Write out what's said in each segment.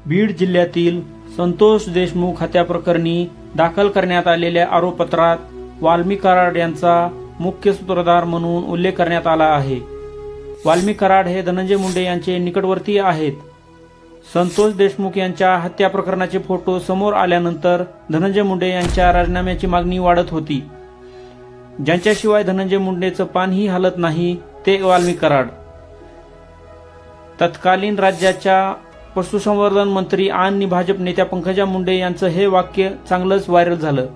बीड जिल्ह्यातील संतोष देशमुख हत्याप्रकरणी दाखल करण्यात आलेल्या आरोपपत्रात वाल्मी कराड यांचा मुख्य सूत्रधार म्हणून उल्लेख करण्यात आला आहे। वाल्मी कराड हे धनंजय मुंडे यांचे निकटवर्तीय आहेत। संतोष देशमुख यांच्या हत्या प्रकरणाचे फोटो समोर आल्यानंतर धनंजय मुंडे यांच्या राजीनाम्याची मागणी वाढत होती। ज्यांच्याशिवाय धनंजय मुंडेचं पानही हलत नाही ते वाल्मी कराड। तत्कालीन राज्याच्या पशुसंवर्धन मंत्री आणि भाजप नेत्या पंकजा मुंडे यांचं हे वाक्य चांगलंच व्हायरल झालं।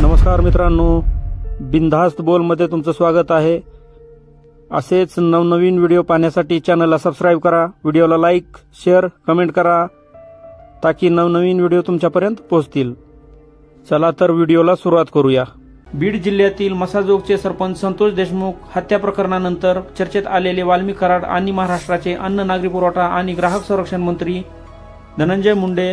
नमस्कार मित्रांनो, बिनधास्त बोलमध्ये तुमचं स्वागत आहे। असेच नवनवीन व्हिडिओ पाहण्यासाठी चॅनलला सबस्क्राईब करा, व्हिडिओला लाईक, शेअर, कमेंट करा ताकी नवनवीन व्हिडिओ तुमच्यापर्यंत पोहोचतील। चला तर व्हिडिओला सुरुवात करूया। बीड जिल्ह्यातील मसाजोगचे सरपंच संतोष देशमुख हत्या प्रकरणानंतर चर्चेत आलेले वाल्मी कराड आणि महाराष्ट्राचे अन्न, नागरी पुरवठा आणि ग्राहक संरक्षण मंत्री धनंजय मुंडे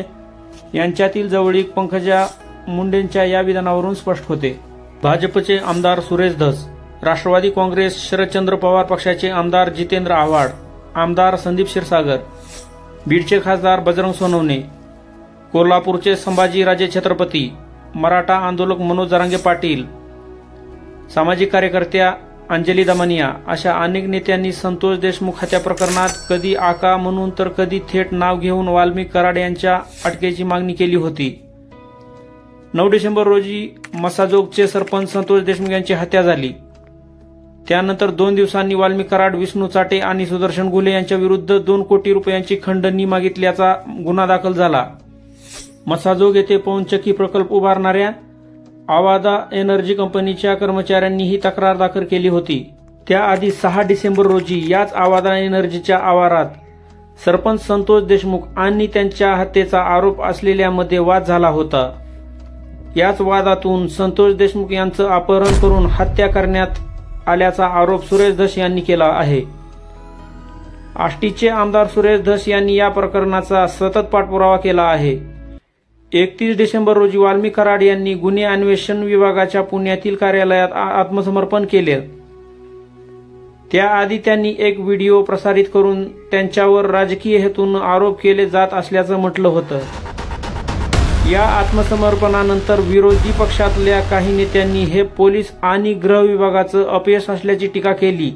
यांच्यातील जवळीक पंकजा मुंडेंच्या या विधानावरून स्पष्ट होते। भाजपचे आमदार सुरेश धस, राष्ट्रवादी काँग्रेस शरदचंद्र पवार पक्षाचे आमदार जितेंद्र आव्हाड, आमदार संदीप क्षीरसागर, बीडचे खासदार बजरंग सोनवणे, कोल्हापूरचे संभाजी राजे छत्रपती, मराठा आंदोलक मनोज जरांगे पाटील, सामाजिक कार्यकर्त्या अंजली दमानिया अशा अनेक नेत्यांनी संतोष देशमुख हत्या प्रकरणात कधी आका म्हणून तर कधी थेट नाव घेऊन वाल्मी कराड यांच्या अटकेची मागणी केली होती। 9 डिसेंबर रोजी मसाजोगचे सरपंच संतोष देशमुख यांची हत्या झाली। त्यानंतर 2 दिवसांनी वाल्मी कराड, विष्णू चाटे आणि सुदर्शन घुले यांच्या विरुद्ध 2 कोटी रुपयांची खंडणी मागितल्याचा गुन्हा दाखल झाला। मसाजोग येथे पवनचक्की प्रकल्प उभारणाऱ्या आवादा एनर्जी कंपनीच्या कर्मचाऱ्यांनी ही तक्रार दाखल केली होती। त्याआधी 6 डिसेंबर रोजी याच आवादा एनर्जीच्या आवारात सरपंच संतोष देशमुख आणि त्यांच्या हत्येचा आरोप असलेल्यांमध्ये वाद झाला होता। याच वादातून संतोष देशमुख यांचं अपहरण करून हत्या करण्यात आल्याचा आरोप सुरेश धस यांनी केला आहे। आष्टीचे आमदार सुरेश धस यांनी या प्रकरणाचा सतत पाठपुरावा केला आहे। 31 डिसेंबर रोजी वाल्मी कराड यांनी गुन्हे अन्वेषण विभागाच्या पुण्यातील कार्यालयात आत्मसमर्पण केले। त्याआधी त्यांनी एक व्हिडिओ प्रसारित करून त्यांच्यावर राजकीय हेतून आरोप केले जात असल्याचं म्हटलं होतं। या आत्मसमर्पणानंतर विरोधी पक्षातल्या काही नेत्यांनी हे पोलीस आणि गृह विभागाचं अपयश असल्याची टीका केली,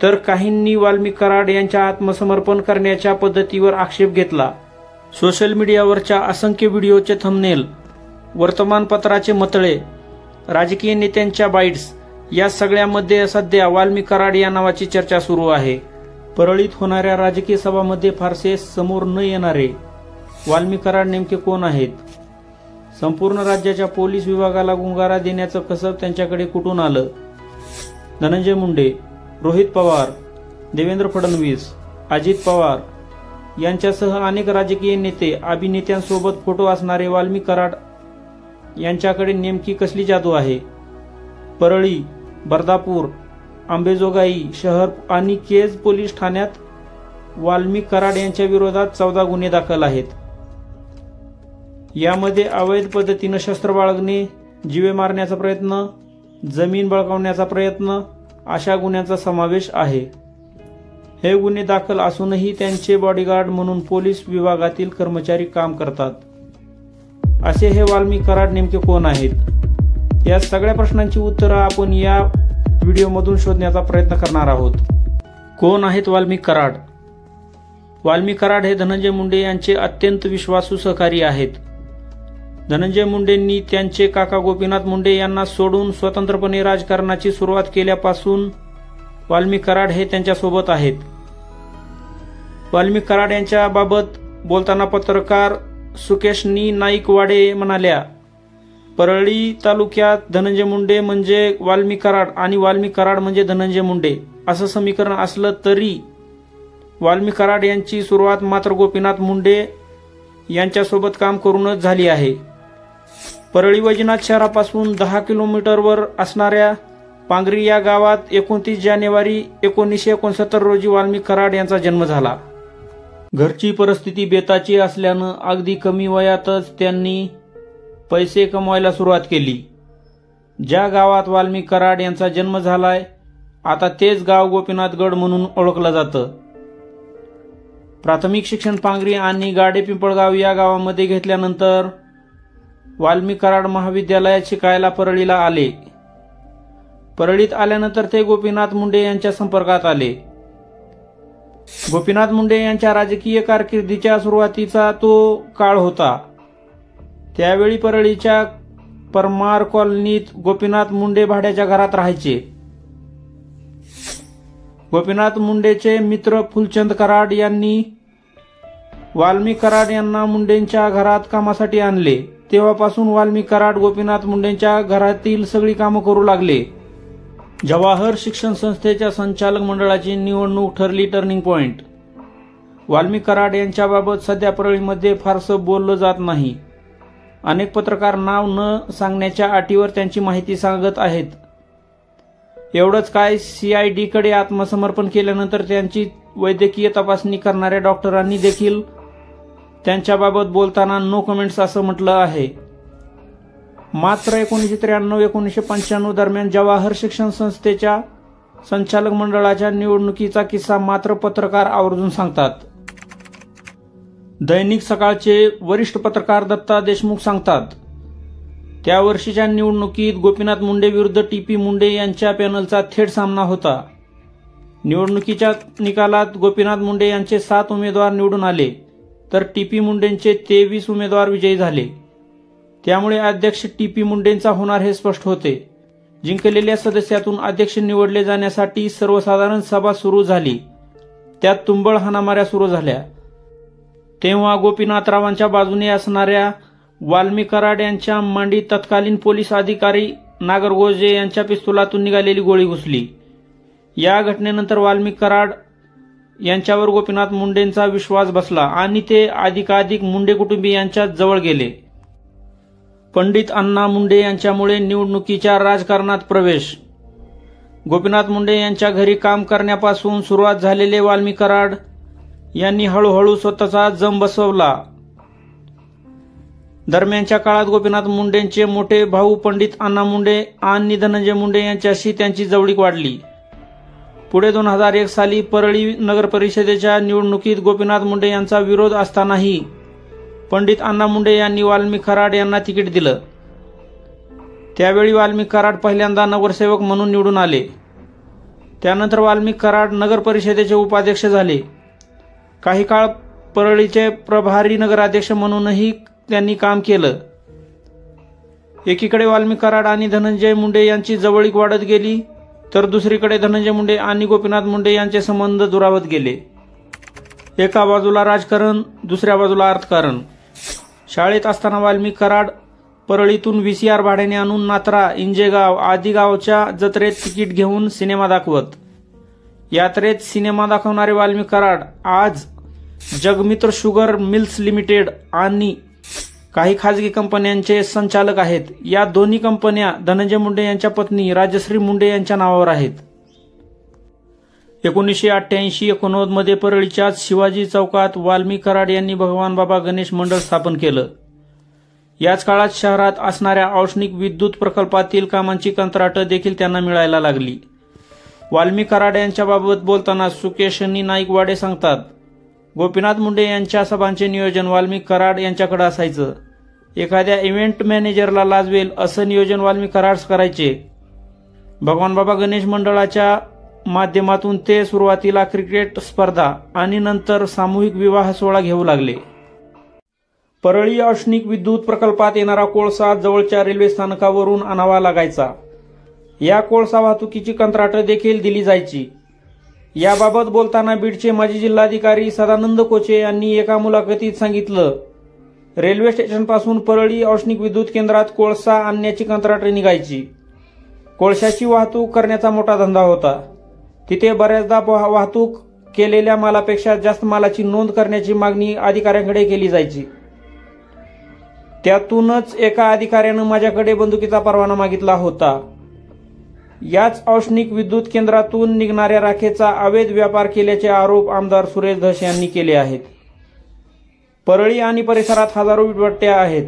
तर काहींनी वाल्मी कराड यांच्या आत्मसमर्पण करण्याच्या पद्धतीवर आक्षेप घेतला। सोशल मीडियावरच्या असंख्य व्हिडिओचे थंबनेल, वर्तमानपत्राचे मतळे, राजकीय नेत्यांच्या बाईट्स या सगळ्यामध्ये सध्या वाल्मी कराड या नावाची चर्चा सुरू आहे। परळीत होणाऱ्या राजकीय सभांमध्ये फारसे समोर न येणारे वाल्मी कराड नेमके कोण आहेत? संपूर्ण राज्याच्या पोलीस विभागाला गुंगारा देण्याचं कसब त्यांच्याकडे कुठून आलं? धनंजय मुंडे, रोहित पवार, देवेंद्र फडणवीस, अजित पवार यांच्यासह अनेक राजकीय नेते, अभिनेत्यांसोबत फोटो असणारे वाल्मी कराड यांच्याकडे नेमकी कसली जादू आहे? परळी, बर्दापूर, अंबेजोगाई शहर आणि केज पोलीस ठाण्यात वाल्मी कराड यांच्या विरोधात 14 गुन्हे दाखल आहेत। यामध्ये अवैध पद्धतीनं शस्त्र बाळगणे, जीवे मारण्याचा प्रयत्न, जमीन बळकावण्याचा प्रयत्न अशा गुन्ह्यांचा समावेश आहे। हे गुन्हे दाखल असूनही त्यांचे बॉडीगार्ड म्हणून पोलीस विभागातील कर्मचारी काम करतात। असे हे वाल्मी कराड नेमके कोण आहेत? या सगळ्या प्रश्नांची उत्तरं आपण या व्हिडिओमधून शोधण्याचा प्रयत्न करणार आहोत। कोण आहेत वाल्मी कराड? वाल्मी कराड हे धनंजय मुंडे यांचे अत्यंत विश्वासू सहकारी आहेत। धनंजय मुंडेंनी त्यांचे काका गोपीनाथ मुंडे यांना सोडून स्वतंत्रपणे राजकारणाची सुरुवात केल्यापासून वाल्मी कराड हे त्यांच्यासोबत आहेत। वाल्मी कराड यांच्याबाबत बोलताना पत्रकार सुकेशनी नाईकवाडे म्हणाल्या, परळी तालुक्यात धनंजय मुंडे म्हणजे वाल्मी कराड आणि वाल्मी कराड म्हणजे धनंजय मुंडे असं समीकरण असलं तरी वाल्मी कराड यांची सुरुवात मात्र गोपीनाथ मुंडे यांच्यासोबत काम करूनच झाली आहे। परळी वैजनाथ शहरापासून 10 किलोमीटरवर असणाऱ्या पांगरी या गावात 29 जानेवारी 1969 रोजी वाल्मी कराड यांचा जन्म झाला। घरची परिस्थिती बेताची असल्यानं अगदी कमी वयातच त्यांनी पैसे कमवायला सुरुवात केली। ज्या गावात वाल्मी कराड यांचा जन्म झालाय आता तेच गाव गोपीनाथगड म्हणून ओळखलं जातं। प्राथमिक शिक्षण पांगरी आणि गाडे पिंपळगाव या गावामध्ये घेतल्यानंतर वाल्मी कराड महाविद्यालयात शिकायला परळीला आले. परळीत आल्यानंतर ते गोपीनाथ मुंडे यांच्या संपर्कात आले. गोपीनाथ मुंडे यांच्या राजकीय कारकिर्दीच्या सुरुवातीचा तो काळ होता. त्यावेळी परळीच्या परमार कॉलनीत गोपीनाथ मुंडे भाड्याच्या घरात राहायचे. गोपीनाथ मुंडेचे मित्र फुलचंद कराड यांनी वाल्मी कराड यांना मुंडेंच्या घरात कामासाठी आणले. तेव्हापासून वाल्मी कराड गोपीनाथ मुंडेंच्या घरातील सगळी कामं करू लागले. जवाहर शिक्षण संस्थेच्या संचालक मंडळाची निवडणूक ठरली टर्निंग पॉइंट. वाल्मी कराड यांच्याबाबत सध्या परळीमध्ये फारसं बोललं जात नाही. अनेक पत्रकार नाव न सांगण्याच्या अटीवर त्यांची माहिती सांगत आहेत. एवढंच काय, CIDकडे आत्मसमर्पण केल्यानंतर त्यांची वैद्यकीय तपासणी करणाऱ्या डॉक्टरांनी देखील त्यांच्याबाबत बोलताना नो कमेंट्स असं म्हटलं आहे. मात्र 1993-1995 दरम्यान जवाहर शिक्षण संस्थेच्या संचालक मंडळाच्या निवडणुकीचा किस्सा मात्र पत्रकार आवर्जून सांगतात. दैनिक सकाळचे वरिष्ठ पत्रकार दत्ता देशमुख सांगतात, त्या वर्षीच्या निवडणुकीत गोपीनाथ मुंडे विरुद्ध TP मुंडे यांच्या पॅनलचा थेट सामना होता. निवडणुकीच्या निकालात गोपीनाथ मुंडे यांचे 7 उमेदवार निवडून आले, तर TP मुंडेंचे 23 उमेदवार विजयी झाले. त्यामुळे अध्यक्ष TP मुंडेंचा होणार हे स्पष्ट होते. जिंकलेल्या सदस्यातून अध्यक्ष निवडले जाण्यासाठी सर्वसाधारण सभा सुरू झाली. त्यात तुंबळ हाणामाऱ्या सुरू झाल्या. तेव्हा गोपीनाथरावांच्या बाजूने असणाऱ्या वाल्मी कराड यांच्या मांडीत तत्कालीन पोलीस अधिकारी नागरगोजे यांच्या पिस्तुलातून निघालेली गोळी घुसली. या घटनेनंतर वाल्मी कराड यांच्यावर गोपीनाथ मुंडेंचा विश्वास बसला आणि ते अधिकाधिक मुंडे कुटुंबीयांच्या जवळ गेले. पंडित अण्णा मुंडे यांच्यामुळे निवडणुकीच्या राजकारणात प्रवेश. गोपीनाथ मुंडे यांच्या घरी काम करण्यापासून सुरुवात झालेले वाल्मी कराड यांनी हळूहळू स्वतःचा जम बसवला. दरम्यानच्या काळात गोपीनाथ मुंडेंचे मोठे भाऊ पंडित अण्णा मुंडे आणि धनंजय मुंडे यांच्याशी त्यांची जवळीक वाढली. पुढे 2001 साली परळी नगर परिषदेच्या निवडणुकीत गोपीनाथ मुंडे यांचा विरोध असतानाही पंडित अण्णा मुंडे यांनी वाल्मी कराड यांना तिकीट दिलं. त्यावेळी वाल्मी कराड पहिल्यांदा नगरसेवक म्हणून निवडून आले. त्यानंतर वाल्मी कराड नगर परिषदेचे उपाध्यक्ष झाले. काही काळ परळीचे प्रभारी नगराध्यक्ष म्हणूनही त्यांनी काम केलं. एकीकडे वाल्मी कराड आणि धनंजय मुंडे यांची जवळीक वाढत गेली, तर दुसरीकडे धनंजय मुंडे आणि गोपीनाथ मुंडे यांचे संबंध दुरावत गेले. एका बाजूला राजकारण, दुसऱ्या बाजूला अर्थकारण. शाळेत असताना वाल्मी कराड परळीतून VCR भाड्याने आणून नात्रा, इंजेगाव आदी गावच्या जत्रेत तिकीट घेऊन सिनेमा दाखवत. यात्रेत सिनेमा दाखवणारे वाल्मी कराड आज जगमित्र शुगर मिल्स लिमिटेड आणि काही खाजगी कंपन्यांचे संचालक आहेत. या दोन्ही कंपन्या धनंजय मुंडे यांच्या पत्नी राजश्री मुंडे यांच्या नावावर आहेत. 1988-89 मध्ये परळीच्या शिवाजी चौकात वाल्मी कराड यांनी भगवान बाबा गणेश मंडळ स्थापन केलं. याच काळात शहरात असणाऱ्या औष्णिक विद्युत प्रकल्पातील कामांची कंत्राटं देखील त्यांना मिळायला लागली. वाल्मी कराड यांच्याबाबत बोलताना सुकेशनी नाईकवाडे सांगतात, गोपीनाथ मुंडे यांच्या सभांचे नियोजन वाल्मी कराड यांच्याकडे असायचं. एखाद्या इव्हेंट मॅनेजरला लाजवेल असं नियोजन वाल्मी कराड करायचे. भगवान बाबा गणेश मंडळाच्या माध्यमातून ते सुरुवातीला क्रिकेट स्पर्धा आणि नंतर सामूहिक विवाह सोहळा घेऊ लागले. परळी औष्णिक विद्युत प्रकल्पात येणारा कोळसा जवळच्या रेल्वे स्थानकावरून आणावा लागायचा. या कोळसा वाहतुकीची कंत्राटं देखील दिली जायची. याबाबत बोलताना बीडचे माजी जिल्हाधिकारी सदानंद कोचे यांनी एका मुलाखतीत सांगितलं, रेल्वे स्टेशनपासून परळी औष्णिक विद्युत केंद्रात कोळसा आणण्याची कंत्राटे निघायची. कोळशाची वाहतूक करण्याचा मोठा धंदा होता. तिथे बऱ्याचदा वाहतूक केलेल्या मालापेक्षा जास्त मालाची नोंद करण्याची मागणी अधिकाऱ्यांकडे केली जायची. त्यातूनच एका अधिकाऱ्यानं माझ्याकडे बंदुकीचा परवाना मागितला होता. याच औष्णिक विद्युत केंद्रातून निघणाऱ्या राखेचा अवैध व्यापार केल्याचे आरोप आमदार सुरेश धस यांनी केले आहेत. परळी आणि परिसरात हजारो वीटभट्ट्या आहेत.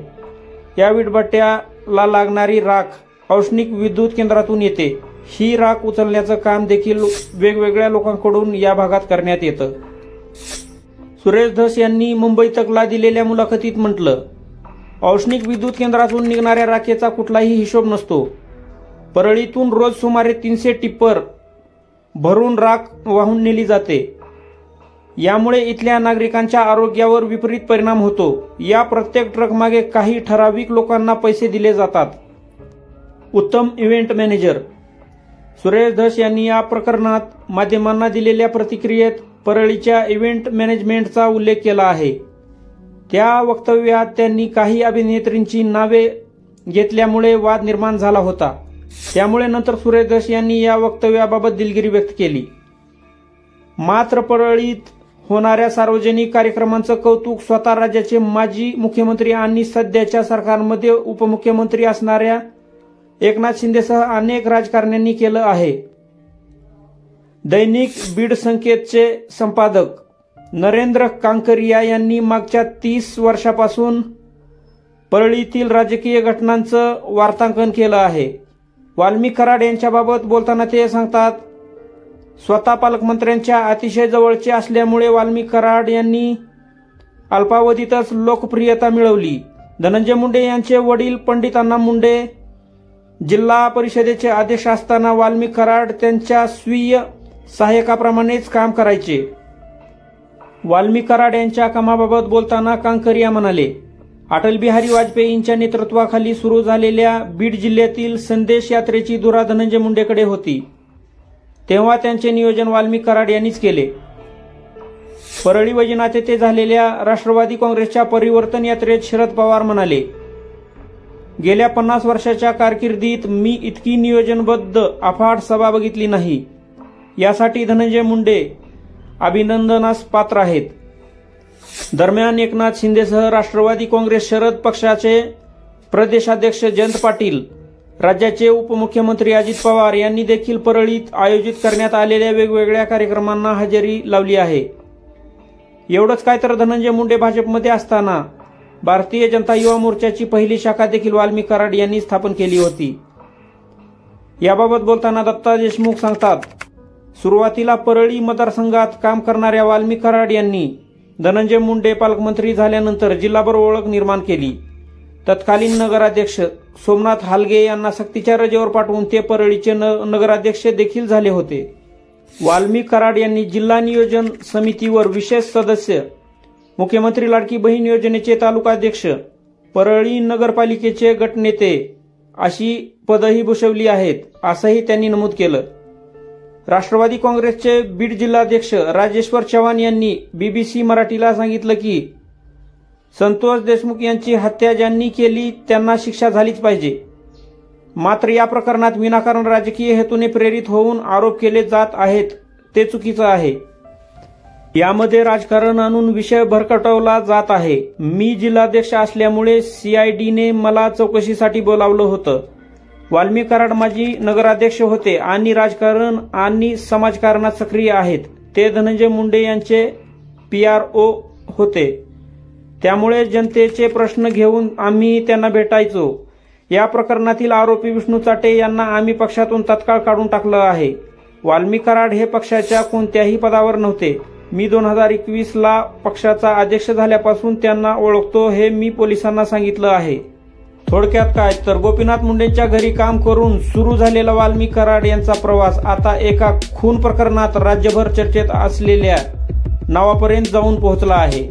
या वीटभट्ट्याला लागणारी राख औष्णिक विद्युत केंद्रातून येते. ही राख उचलण्याचं काम देखील वेगवेगळ्या लोकांकडून या भागात करण्यात येतं. सुरेश धस यांनी मुंबई तकला दिलेल्या मुलाखतीत म्हटलं, औष्णिक विद्युत केंद्रातून निघणाऱ्या राखेचा कुठलाही हिशोब नसतो. परळीतून रोज सुमारे 300 टिप्पर भरून राख वाहून नेली जाते. यामुळे इथल्या नागरिकांच्या आरोग्यावर विपरीत परिणाम होतो. या प्रत्येक ट्रकमागे काही ठराविक लोकांना पैसे दिले जातात. उत्तम इव्हेंट मॅनेजर. सुरेश धस यांनी या प्रकरणात माध्यमांना दिलेल्या प्रतिक्रियेत परळीच्या इव्हेंट मॅनेजमेंटचा उल्लेख केला आहे. त्या वक्तव्यात त्यांनी काही अभिनेत्रींची नावे घेतल्यामुळे वाद निर्माण झाला होता. त्यामुळे नंतर सुरेश धस यांनी या वक्तव्याबाबत दिलगिरी व्यक्त केली. मात्र परळीत होणाऱ्या सार्वजनिक कार्यक्रमांचं कौतुक स्वतः राज्याचे माजी मुख्यमंत्री आणि सध्याच्या सरकारमध्ये उपमुख्यमंत्री असणाऱ्या एकनाथ शिंदेसह अनेक राजकारण्यांनी केलं आहे. दैनिक बीड संकेतचे संपादक नरेंद्र कांकरिया यांनी मागच्या 30 वर्षापासून परळीतील राजकीय घटनांचं वार्तांकन केलं आहे. वाल्मिक कराड यांच्याबाबत बोलताना ते सांगतात, स्वतः पालकमंत्र्यांच्या अतिशय जवळचे असल्यामुळे वाल्मिक कराड यांनी अल्पावधीतच लोकप्रियता मिळवली. धनंजय मुंडे यांचे वडील पंडित अण्णा मुंडे जिल्हा परिषदेचे अध्यक्ष असताना वाल्मिक कराड त्यांच्या स्वीय सहाय्यकाप्रमाणेच काम करायचे. वाल्मिक कराड यांच्या कामाबाबत बोलताना कांकरिया म्हणाले, अटल बिहारी वाजपेयींच्या नेतृत्वाखाली सुरू झालेल्या बीड जिल्ह्यातील संदेश यात्रेची धुरा धनंजय मुंडेकडे होती. तेव्हा त्यांचे नियोजन वाल्मिक कराड यांनीच केले. परळी वैजनाथ येथे झालेल्या राष्ट्रवादी काँग्रेसच्या परिवर्तन यात्रेत शरद पवार म्हणाले, गेल्या 50 वर्षाच्या कारकिर्दीत मी इतकी नियोजनबद्ध अफाट सभा बघितली नाही. यासाठी धनंजय मुंडे अभिनंदनास पात्र आहेत. दरम्यान एकनाथ शिंदेसह राष्ट्रवादी काँग्रेस शरद पक्षाचे प्रदेशाध्यक्ष जयंत पाटील, राज्याचे उपमुख्यमंत्री अजित पवार यांनी देखील परळीत आयोजित करण्यात आलेल्या वेगवेगळ्या कार्यक्रमांना हजेरी लावली आहे. एवढंच काय तर धनंजय मुंडे भाजपमध्ये असताना भारतीय जनता युवा मोर्चाची पहिली शाखा देखील वाल्मिक कराड यांनी स्थापन केली होती. याबाबत बोलताना दत्ता देशमुख सांगतात, सुरुवातीला परळी मतदारसंघात काम करणाऱ्या वाल्मिक कराड यांनी धनंजय मुंडे पालकमंत्री झाल्यानंतर जिल्हाभर ओळख निर्माण केली. तत्कालीन नगराध्यक्ष सोमनाथ हालगे यांना सक्तीच्या रजेवर पाठवून ते परळीचे नगराध्यक्ष देखील झाले होते. वाल्मिक कराड यांनी जिल्हा नियोजन समितीवर विशेष सदस्य, मुख्यमंत्री लाडकी बहीण योजनेचे तालुकाध्यक्ष, परळी नगरपालिकेचे गटनेते अशी पदही भूषवली आहेत, असंही त्यांनी नमूद केलं. राष्ट्रवादी काँग्रेसचे बीड जिल्हाध्यक्ष राजेश्वर चव्हाण यांनी बीबीसी मराठीला सांगितलं की संतोष देशमुख यांची हत्या ज्यांनी केली त्यांना शिक्षा झालीच पाहिजे. मात्र या प्रकरणात विनाकारण राजकीय हेतूने प्रेरित होऊन आरोप केले जात आहेत ते चुकीचं आहे. यामध्ये राजकारण आणून विषय भरकटवला जात आहे. मी जिल्हाध्यक्ष असल्यामुळे सीआयडीने मला चौकशीसाठी बोलावलं होतं. वाल्मिक कराड माजी नगराध्यक्ष होते आणि राजकारण आणि समाजकारणात सक्रिय आहेत. ते धनंजय मुंडे यांचे PRO होते. त्यामुळे जनतेचे प्रश्न घेऊन आम्ही त्यांना भेटायचो. या प्रकरणातील आरोपी विष्णू चाटे यांना आम्ही पक्षातून तत्काळ काढून टाकलं आहे. वाल्मिक कराड हे पक्षाच्या कोणत्याही पदावर नव्हते. मी 2021ला पक्षाचा अध्यक्ष झाल्यापासून त्यांना ओळखतो हे मी पोलिसांना सांगितलं आहे. थोडक्यात काय तर गोपीनाथ मुंडेंच्या घरी काम करून सुरू झालेला वाल्मिक कराड यांचा प्रवास आता एका खून प्रकरणात राज्यभर चर्चेत असलेल्या नावापर्यंत जाऊन पोहोचला आहे.